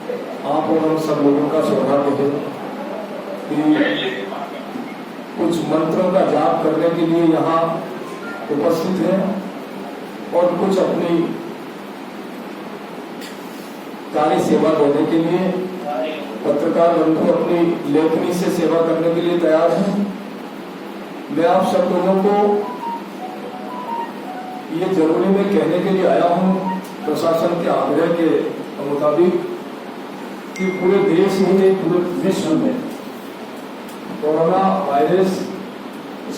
आप और हम सब लोगों का सौभाग्य है कि कुछ मंत्रों का जाप करने के लिए यहाँ उपस्थित हैं और कुछ अपनी कार्य सेवा देने के लिए पत्रकार बंधु अपनी लेखनी से सेवा करने के लिए तैयार हैं। मैं आप सब लोगों को ये जरूरी में कहने के लिए आया हूँ प्रशासन के आग्रह के मुताबिक कि पूरे देश में पूरे विश्व में कोरोना वायरस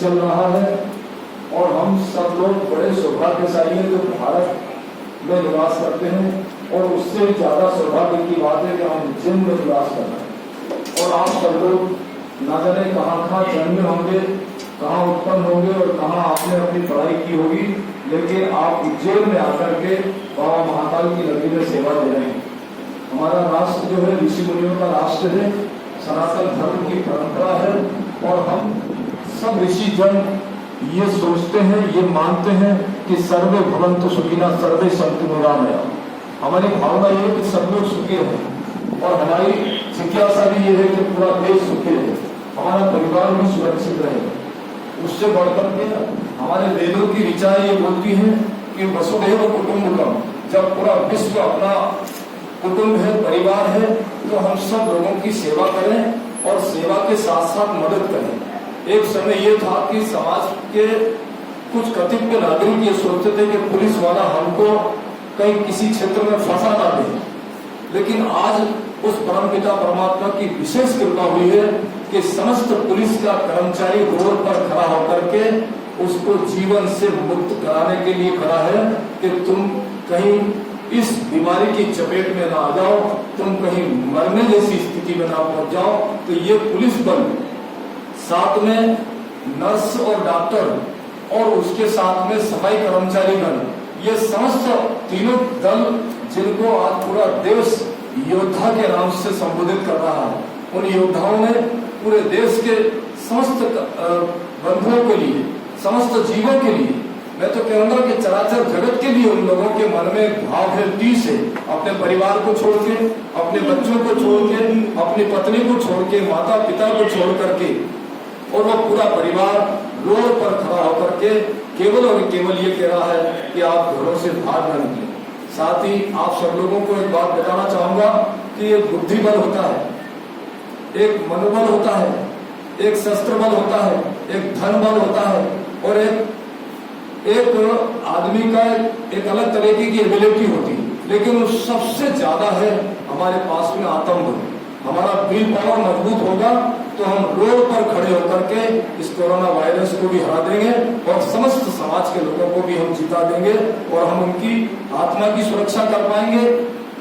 चल रहा है और हम सब लोग बड़े सौभाग्यशाली हैं जो भारत में निवास करते हैं और उससे ज्यादा सौभाग्य की बात है कि हम उज्जैन में निवास कर रहे हैं। और आप सब लोग ना जाने कहाँ जन्मे होंगे, कहाँ उत्पन्न होंगे और कहाँ आपने अपनी पढ़ाई की होगी, लेकिन आप उज्जैन में आकर के बाबा महाकाल की नगरी में सेवा दे रहे हैं। हमारा राष्ट्र जो है ऋषि मुनियों का राष्ट्र है, सनातन धर्म की परंपरा है और हम सब ऋषि जन ये सोचते हैं, ये मानते हैं कि सर्वे भवन्तु सुखिनः सर्वे सन्तु निरामया। हमारी भावना ये है कि सब लोग सुखी रहे और हमारी जिज्ञासा भी ये है कि पूरा देश सुखी रहे, हमारा परिवार भी सुरक्षित रहे। उससे बढ़कर के हमारे वेदों की ऋचा ये बोलती है कि वसुधैव कुटुम्बकम, जब पूरा विश्व अपना कुटुंब है, परिवार है, तो हम सब लोगों की सेवा करें और सेवा के साथ साथ मदद करें। एक समय ये था कि समाज के कुछ कतिपय नागरिक ये सोचते थे कि पुलिस वाला हमको कहीं किसी क्षेत्र में फंसा ना दे, लेकिन आज उस परमपिता परमात्मा की विशेष कृपा हुई है कि समस्त पुलिस का कर्मचारी रोड पर खड़ा होकर के उसको जीवन से मुक्त कराने के लिए खड़ा है कि तुम कहीं इस बीमारी की चपेट में ना आ जाओ, तुम कहीं मरने जैसी स्थिति में ना पहुंच जाओ। तो ये पुलिस बल, साथ में नर्स और डॉक्टर और उसके साथ में सफाई कर्मचारी गण, ये समस्त तीनों दल जिनको आज पूरा देश योद्धा के नाम से संबोधित कर रहा है, उन योद्धाओं ने पूरे देश के समस्त बंधुओं के लिए, समस्त जीवों के लिए, मैं तो कहूंगा कि चराचर जगत के लिए उन लोगों के मन में भाव है, तीस है, अपने परिवार को छोड़ के, अपने बच्चों को छोड़ के, अपनी पत्नी को छोड़ के, माता पिता को छोड़ करके, और वो पूरा परिवार रोड पर खड़ा होकर के केवल और केवल ये कह रहा है कि आप घरों से बाहर न निकलें। साथ ही आप सब लोगों को एक बात बताना चाहूंगा कि एक बुद्धि बल होता है, एक मनोबल होता है, एक शस्त्र बल होता है, एक धन बल होता है और एक आदमी का एक अलग तरीके की एबिलिटी होती है, लेकिन उस सबसे ज्यादा है हमारे पास में आत्मबल। हमारा विल पावर मजबूत होगा तो हम रोड पर खड़े होकर के इस कोरोना वायरस को भी हरा देंगे और समस्त समाज के लोगों को भी हम जिता देंगे और हम उनकी आत्मा की सुरक्षा कर पाएंगे,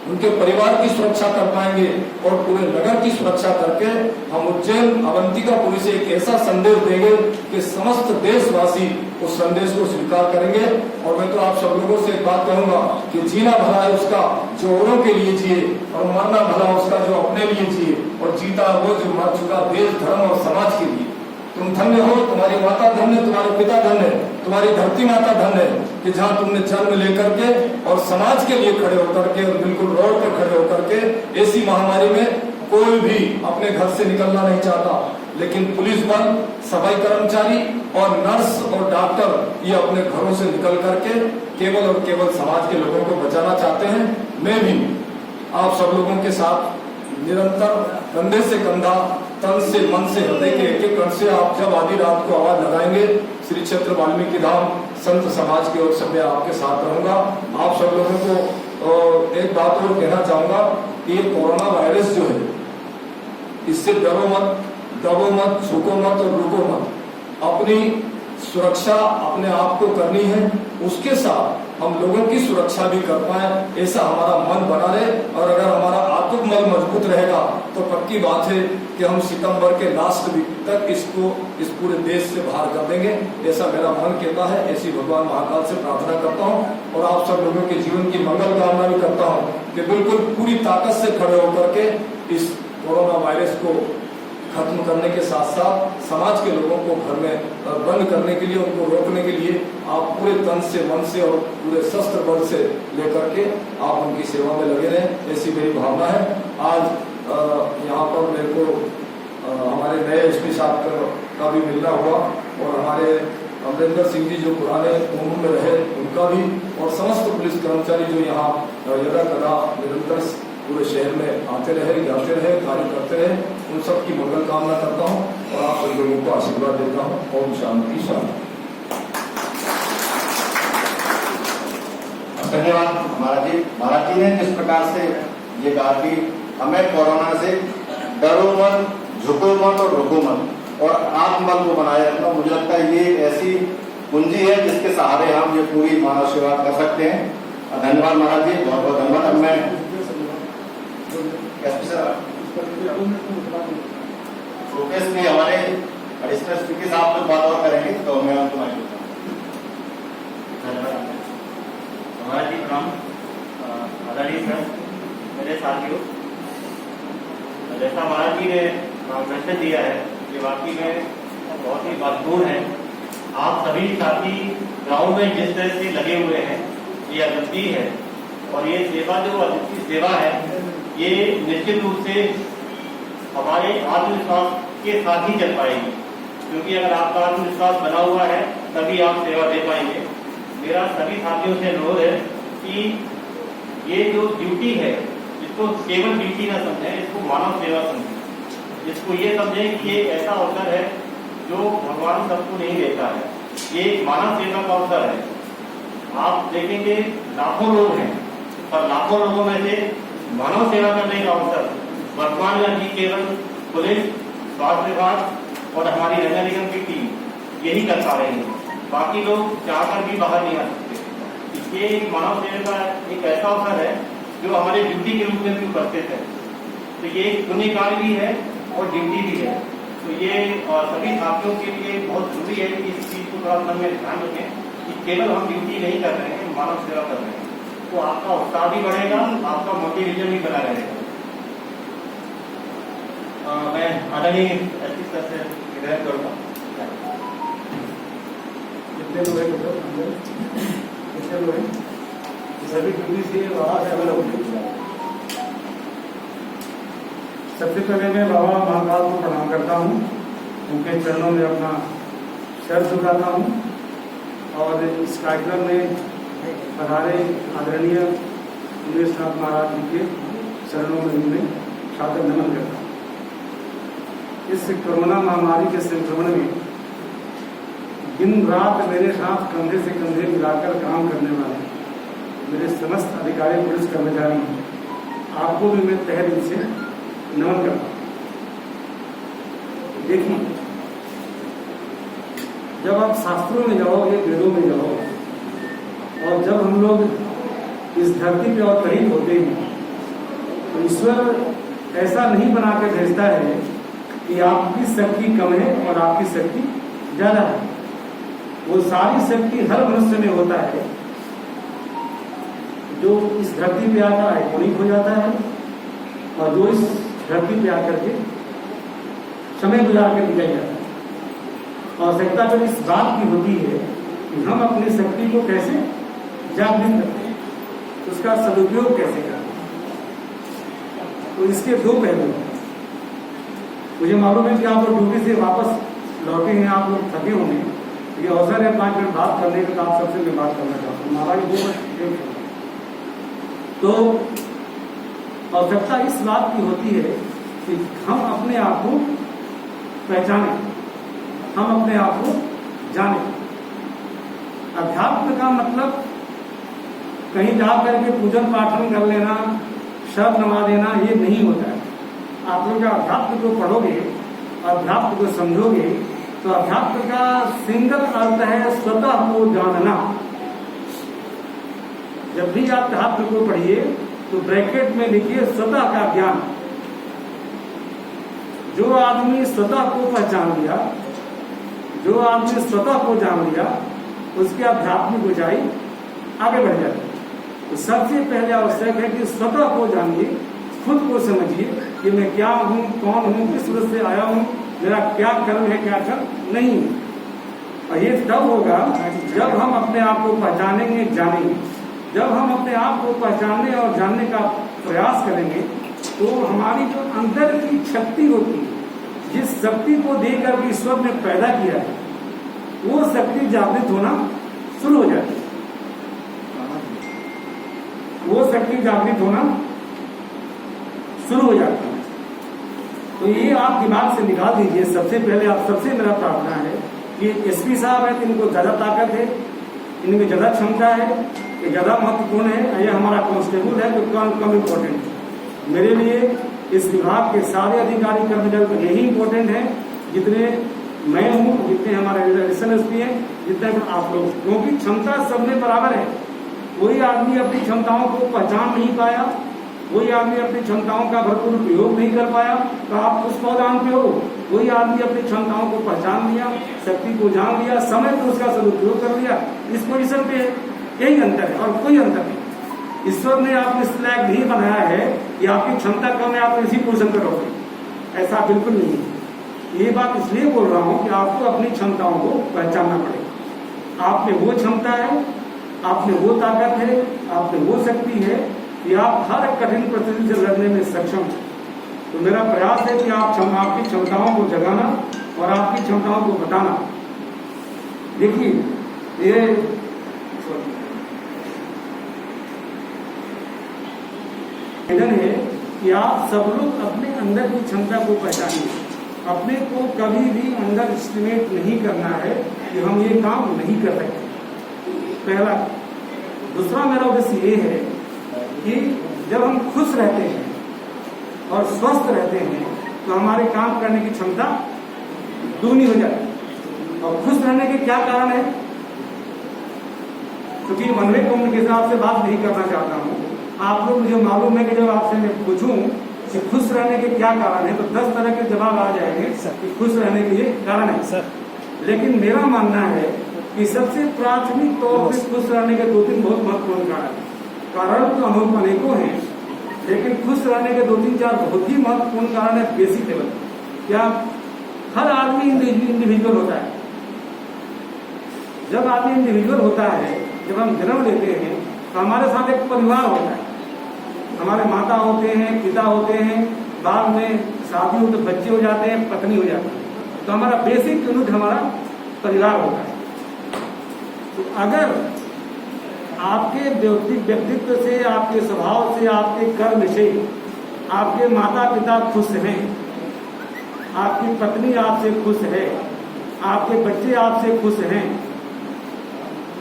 उनके परिवार की सुरक्षा कर पाएंगे और पूरे नगर की सुरक्षा करके हम उज्जैन अवंतिकापुरी से एक ऐसा संदेश देंगे कि समस्त देशवासी उस संदेश को स्वीकार करेंगे। और मैं तो आप सब लोगों से एक बात कहूंगा कि जीना भला है उसका जो औरों के लिए जिए और मरना भला उसका जो अपने लिए जिए, और जीता वो जो मर चुका देश, धर्म और समाज के लिए। तुम धन्य हो, तुम्हारी माता धन्य, तुम्हारे पिता धन्य, तुम्हारी धरती माता धन्य कि जहाँ तुमने जन्म लेकर के और समाज के लिए खड़े होकर के और बिल्कुल रोड पर खड़े होकर के, ऐसी महामारी में कोई भी अपने घर से निकलना नहीं चाहता, लेकिन पुलिस बल, सफाई कर्मचारी और नर्स और डॉक्टर ये अपने घरों से निकल करके केवल और केवल समाज के लोगों को बचाना चाहते हैं। मैं भी आप सब लोगों के साथ निरंतर कंधे से कंधा, तन से मन से, हृदय के एक एक कण से आप जब आधी रात को आवाज लगाएंगे श्री क्षेत्र वाल्मीकि धाम संत समाज की ओर से मैं आपके साथ रहूंगा। आप सब लोगों को एक बात और कहना चाहूंगा कि ये कोरोना वायरस जो है, इससे डरो मत, दबो मत, झुको मत और रुको मत। अपनी सुरक्षा अपने आप को करनी है, उसके साथ हम लोगों की सुरक्षा भी कर पाए, ऐसा हमारा मन बना रहे। और अगर हमारा आत्मबल मजबूत रहेगा तो पक्की बात है कि हम सितंबर के लास्ट वीक तक इसको इस पूरे देश से बाहर कर देंगे, ऐसा मेरा मन कहता है। ऐसी भगवान महाकाल से प्रार्थना करता हूँ और आप सब लोगों के जीवन की मंगल कामना भी करता हूँ कि बिल्कुल पूरी ताकत से खड़े होकर के इस कोरोना वायरस को खत्म करने के साथ साथ समाज के लोगों को घर में बंद करने के लिए, उनको रोकने के लिए आप पूरे तन से, मन से और पूरे शस्त्र बल से लेकर के आप उनकी सेवा में लगे रहें, ऐसी मेरी भावना है। आज यहाँ पर मेरे को हमारे नए एसपी साहब का भी मिलना हुआ और हमारे अमरिंदर सिंह जी जो पुराने उम्र में रहे उनका भी, और समस्त पुलिस कर्मचारी जो यहाँ यदा कदा निरंतर पूरे शहर में आते रहे, जाते रहे, कार्य करते रहे, उन सब की मंगल कामना करता हूँ और आप सभी लोगों को आशीर्वाद देता हूँ। ओम शांति शांति। धन्यवाद महाराज जी ने जिस प्रकार से ये कहा कि हमें कोरोना से डरो मत, झुको मत और रुको मत और आत्मबल को बनाए रखना, मुझे लगता है ये ऐसी पूंजी है जिसके सहारे हम ये पूरी मानव सेवा कर सकते हैं। धन्यवाद महाराज जी, बहुत बहुत धन्यवाद। अब मैं शोकेस में हमारे एडिशनल स्पीकर साहब लोग बात और करेंगे, तो मैं उनको धन्यवाद। महाराज जी प्रणाम। आदरणीय सर, मेरे साथियों, जैसा महाराज जी ने मार्गदर्शन दिया है ये वाकई में बहुत ही महत्वपूर्ण है। आप सभी साथी गांव में जिस तरह से लगे हुए हैं ये अद्वितीय है और ये सेवा जो अद्वितीय सेवा है ये निश्चित रूप से हमारे आत्मविश्वास के साथ ही चल पाएगी, क्योंकि अगर आपका आत्मविश्वास बना हुआ है तभी आप सेवा दे पाएंगे। मेरा सभी साथियों से अनुरोध है कि ये जो ड्यूटी है इसको केवल ड्यूटी ना समझें, इसको मानव सेवा समझें। इसको ये समझें कि ये ऐसा अवसर है जो भगवान सबको नहीं देता है, ये मानव सेवा का अवसर है। आप देखेंगे लाखों लोग हैं और लाखों लोगों में से मानव सेवा करने का अवसर वर्तमान में भी केवल पुलिस, स्वास्थ्य विभाग और हमारी नगर निगम की टीम यही कर पा रहे हैं, बाकी लोग चाहकर भी बाहर नहीं आ सकते। इसलिए एक मानव सेवा का एक ऐसा अवसर है जो हमारे ड्यूटी के रूप में भी उपस्थित है। तो ये पुण्य कार्य भी है और ड्यूटी भी है। तो ये सभी साथियों के लिए बहुत जरूरी है कि इस चीज को थोड़ा मन में ध्यान रखें कि केवल हम ड्यूटी नहीं कर रहे हैं, मानव सेवा कर रहे हैं, तो आपका उत्साह भी बढ़ेगा, आपका मोटिवेशन भी बना रहेगा। मैं आदरणीय एसपी सर से निवेदन करूंगा। कितने लोग हैं सभी ड्यूटी से वहाँ से अवेलेबल। सबसे पहले मैं बाबा महाकाल को प्रणाम करता हूँ, उनके चरणों में अपना सिर झुकाता हूँ और इस कार्यक्रम में पधारे आदरणीय निवेशनाथ महाराज जी के चरणों में उन्हें सादर नमन करता हूँ। इस कोरोना महामारी के संक्रमण में दिन रात मेरे साथ कंधे से कंधे मिलाकर काम करने वाले मेरे समस्त अधिकारी पुलिस कर्मचारी आपको भी मैं तहे दिल से नमन करता हूँ। देखिए, जब आप शास्त्रों में जाओगे, वेदों में जाओगे और जब हम लोग इस धरती पे अवतरित होते हैं तो ईश्वर ऐसा नहीं बना के भेजता है कि आपकी शक्ति कम है और आपकी शक्ति ज्यादा है। वो सारी शक्ति हर मनुष्य में होता है। जो इस धरती पे आता है पुनीत हो जाता है और जो इस धरती पे आकर के समय गुजार के निकल जाता है। आवश्यकता तो इस बात की होती है कि हम अपनी शक्ति को कैसे जागृत करते हैं, उसका सदुपयोग कैसे करते हैं। तो इसके दो पहलू हैं। मुझे मालूम है कि आप लोग ड्यूटी से वापस लौटे हैं, आप लोग थके होंगे, ये अवसर है 5 मिनट बात करने का, तो आप सबसे मैं बात करना चाहता हूँ। महाराज तो आवश्यकता इस बात की होती है कि हम अपने आप को पहचानें, हम अपने आप को जानें। अध्यात्म का मतलब कहीं जा करके पूजन पाठन कर लेना, शब्द नमा देना, ये नहीं होता है। आप लोग अध्यात्म को पढ़ोगे, अध्यात्म को समझोगे, तो अध्यात्म का सिंगल अर्थ है स्वतः को जानना। जब भी आप अध्यात्म को पढ़िए तो ब्रैकेट में लिखिए स्वतः का ज्ञान। जो आदमी स्वतः को पहचान लिया, जो आदमी स्वतः को जान लिया, उसकी आध्यात्मिक ऊंचाई आगे बढ़ जाती है। तो सबसे पहले आवश्यक है कि स्वतः को जानिए, खुद को समझिए कि मैं क्या हूँ, कौन हूँ, किस सूरत से आया हूँ, मेरा क्या कर्म है, क्या कर्म नहीं है। और ये तब होगा जब हम अपने आप को पहचानेंगे, जानेंगे। जब हम अपने आप को पहचानने और जानने का प्रयास करेंगे तो हमारी जो अंदर की शक्ति होती है, जिस शक्ति को देकर ईश्वर ने पैदा किया है, वो शक्ति जागृत होना शुरू हो जाती है। वो शक्ति जागृत होना शुरू हो जाती है। तो ये आप दिमाग से निकाल दीजिए। सबसे पहले आप सबसे मेरा प्रार्थना है कि एसपी साहब है, इनको ज्यादा ताकत है, इनमें ज्यादा क्षमता है, ये ज्यादा महत्वपूर्ण है। ये हमारा कांस्टेबल है जो कम इम्पोर्टेंट है। मेरे लिए इस विभाग के सारे अधिकारी कर्मचारी तो यही इम्पोर्टेंट है जितने मैं हूँ, जितने हमारे एडिशनल एसपी हैं, जितने आप लोग, क्योंकि क्षमता सब में बराबर है। कोई आदमी अपनी क्षमताओं को पहचान नहीं पाया, कोई आदमी अपनी क्षमताओं का भरपूर उपयोग नहीं कर पाया, तो आप उस पौधान पे हो। कोई आदमी अपनी क्षमताओं को पहचान लिया, शक्ति को जान लिया, समय पर उसका सदुपयोग कर लिया, इस पोजीशन पे यही अंतर है और कोई अंतर नहीं। ईश्वर ने आपको इस लायक नहीं बनाया है कि आपकी क्षमता कम है, आप इसी पोजीशन पर रहोगे, ऐसा बिल्कुल नहीं है। ये बात इसलिए बोल रहा हूँ कि आपको अपनी क्षमताओं को पहचानना पड़ेगा। आप में वो क्षमता है, आप में वो ताकत है, आप में वो शक्ति है कि आप हर कठिन परिस्थिति से लड़ने में सक्षम हैं। तो मेरा प्रयास है कि आप आपकी क्षमताओं को जगाना और आपकी क्षमताओं को बताना। देखिए, ये निवेदन है कि आप सब लोग अपने अंदर की क्षमता को पहचानिए। अपने को कभी भी अंडर एस्टिमेट नहीं करना है कि हम ये काम नहीं कर सकते, पहला। दूसरा मेरा उद्देश्य ये है कि जब हम खुश रहते हैं और स्वस्थ रहते हैं तो हमारे काम करने की क्षमता दुगनी हो जाती है। और खुश रहने के क्या कारण है? क्योंकि वन वे कम्युनिकेशन आपसे बात नहीं करना चाहता हूँ। आप लोग मुझे मालूम है कि जब आपसे मैं पूछूं कि खुश रहने के क्या कारण है तो 10 तरह के जवाब आ जाएंगे कि खुश रहने के लिए कारण है सर। लेकिन मेरा मानना है कि सबसे प्राथमिक तौर पर खुश रहने के 2-3 बहुत महत्वपूर्ण कारण तो अनेकों हैं, लेकिन खुश रहने के 2-3-4 बहुत ही महत्वपूर्ण कारण है बेसिक लेवल। क्या हर आदमी इंडिविजुअल होता है। जब आदमी इंडिविजुअल होता है, जब हम जन्म लेते हैं तो हमारे साथ एक परिवार होता है। हमारे माता होते हैं, पिता होते हैं, बाद में शादी हो तो बच्चे हो जाते हैं, पत्नी हो जाती है। तो हमारा बेसिक यूनिट हमारा परिवार होता है। तो अगर आपके व्यक्तित्व से, आपके स्वभाव से, आपके कर्म से आपके माता पिता खुश हैं, आपकी पत्नी आपसे खुश है, आपके बच्चे आपसे खुश हैं,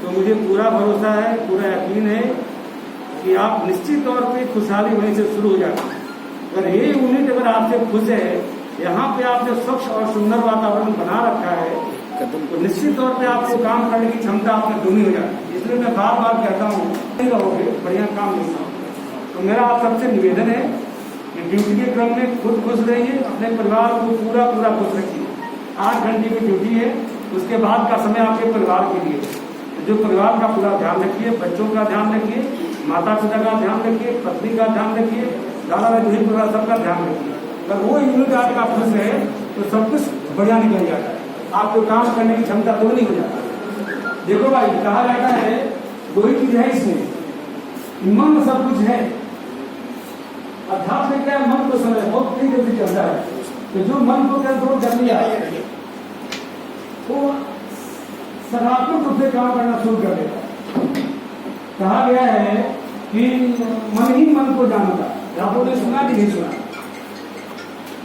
तो मुझे पूरा भरोसा है, पूरा यकीन है कि आप निश्चित तौर पे खुशहाली वहीं से शुरू हो जाती है। अगर ये यूनिट अगर आपसे खुश है, यहाँ पे आपने स्वच्छ और सुंदर वातावरण बना रखा है, तो निश्चित तौर पे आपको काम करने की क्षमता आपने दुगनी हो जाती है। इसलिए मैं बार बार कहता हूँ, नहीं रहोगे बढ़िया काम नहीं होगा। तो मेरा आप सबसे निवेदन है कि ड्यूटी के क्रम में खुद खुश रहिए, अपने परिवार को पूरा खुश रखिए। 8 घंटे की ड्यूटी है, उसके बाद का समय आपके परिवार के लिए। जो परिवार का पूरा ध्यान रखिए, बच्चों का ध्यान रखिए, माता पिता का ध्यान रखिए, पत्नी का ध्यान रखिए, दादा दादी परिवार सबका ध्यान रखिए। अगर वो यूनिट आपका खुश है तो सब कुछ बढ़िया निकल जाता है, आपको काम करने की क्षमता दोगुनी हो जाती है। देखो भाई, कहा जाता है दो ही चीज है इसमें, मन में सब कुछ है। अध्यात्म में क्या है? मन को समय बहुत तेज गति चलता है। तो जो मन को कंट्रोल कर लिया तो सकारात्मक रूप से काम करना शुरू कर देगा। कहा गया है कि मन ही मन को जानता। आपने सुना कि नहीं सुना?